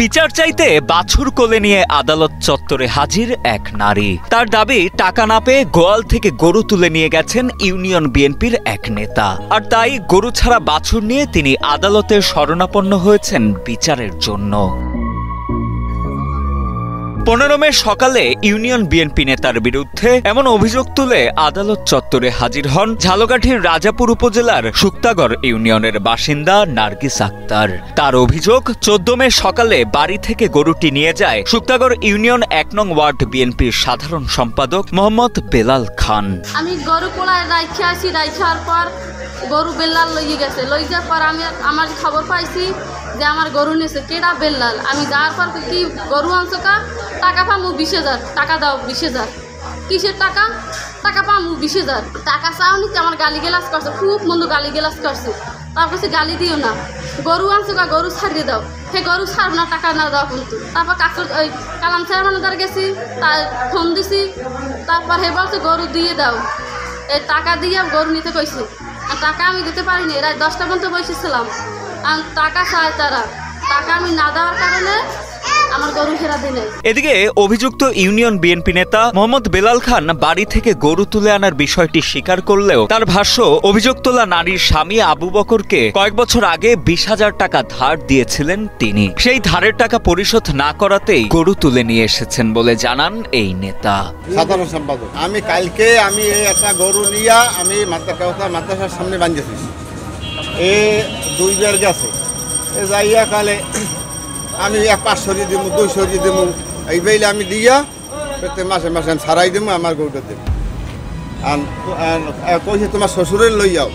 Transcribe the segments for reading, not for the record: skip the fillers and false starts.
বিচার চাইতে বাছুর কোলে নিয়ে আদালত চত্বরে হাজির এক নারী। তার দাবি, টাকা না পেয়ে গোয়াল থেকে গরু তুলে নিয়ে গেছেন ইউনিয়ন বিএনপির এক নেতা, আর তাই গরু ছাড়া বাছুর নিয়ে তিনি আদালতের শরণাপন্ন হয়েছেন বিচারের জন্য। 15 মে সকালে ইউনিয়ন বিএনপি নেতার বিরুদ্ধে এমন অভিযোগ তুলে আদালত চত্বরে হাজির হন ঝালকাঠির রাজাপুর উপজেলার শুক্তাগড় ইউনিয়নের বাসিন্দা নার্গিস আক্তার। তার অভিযোগ, 14 মে সকালে বাড়ি থেকে গরুটি নিয়ে যায় শুক্তাগড় ইউনিয়ন 1 নং ওয়ার্ড বিএনপির সাধারণ সম্পাদক মোহাম্মদ বেলাল খান। আমি গরু পোলায় রাইখে আসি, রাইখার পর গরু বেল্লাল লইয়ে গেছে। লই যাওয়ার পর আমি আমার খবর পাইছি যে আমার গরু নিয়েছে কেডা বেল্লাল। আমি যাওয়ার পর কি গরু আনছো কা, টাকা পামু 20,000, টাকা দাও 20,000। কিসের টাকা? টাকা পামু 20,000। টাকা চাও নিতে আমার গালি গেলাস করছে, খুব মন্দ গালি গেলাস করছে। তারপর কাছে গালি দিও না, গরু আনছো কা, গরু ছাড়িয়ে দাও। সে গরু ছাড়ব না, টাকা না দাও কিন্তু। তারপর কাকুর ওই কালাম চেয়ারম্যানের গেছি, তার ফোন দিছি। তারপর হে বলছে গরু দিয়ে দাও। এই টাকা দিয়ে গরু নিতে কইছি, আর টাকা আমি দিতে পারিনি। রাত 10টা পর্যন্ত বসেছিলাম, আর টাকা চায় তারা। টাকা আমি না দেওয়ার কারণে আমার গরু ফেরা দিলে। এদিকে অভিযুক্ত ইউনিয়ন বিএনপি নেতা মোহাম্মদ বেলাল খান বাড়ি থেকে গরু তুলে আনার বিষয়টি স্বীকার করলেও তার ভাষ্য, অভিযোগ তোলা নারীর স্বামী আবু বকরকে কয়েক বছর আগে 20,000 টাকা ধার দিয়েছিলেন তিনি। সেই ধারের টাকা পরিশোধ না করাতেই গরু তুলে নিয়ে এসেছেন বলে জানান এই নেতা। সাধারণ সম্পাদক, আমি কালকে একটা গরু নিয়ে আমি মাদ্রাসার সামনে বাঁধেছি। 2 বার গেছে, যাইয়া কালে আমি 500 দিব, 200 দিব, এই বেলে আমি দিয়া প্রত্যেক মাসে মাসে আমি ছাড়াই দিব, আমার গরুটা দেব। আর কইছে তোমার শ্বশুরের লই যাও,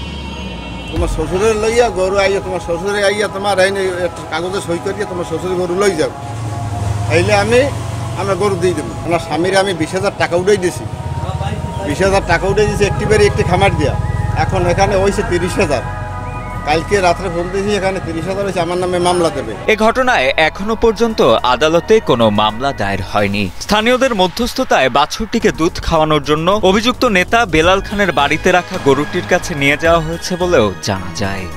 তোমার শ্বশুরের লইয়া গরু আইয়া, তোমার শ্বশুরে আইয়া তোমার কাগজে সই করিয়া তোমার শ্বশুরের গরু লই যাও। এইলে আমরা গরু দিয়ে দেবো। আমার স্বামীর আমি 20,000 টাকা উঠেই দিছি, 20,000 টাকা উঠে দিয়েছি একটি বাড়ি একটি খামার দিয়া। এখন এখানে হয়েছে 30,000। কালকে রাত্রে ফোন দিয়েছি, এখানে 30,000 হয়েছে, আমার নামে মামলা দেবে। এ ঘটনায় এখনো পর্যন্ত আদালতে কোনো মামলা দায়ের হয়নি। স্থানীয়দের মধ্যস্থতায় বাছুরটিকে দুধ খাওয়ানোর জন্য অভিযুক্ত নেতা বেলাল খানের বাড়িতে রাখা গরুটির কাছে নিয়ে যাওয়া হয়েছে বলেও জানা যায়।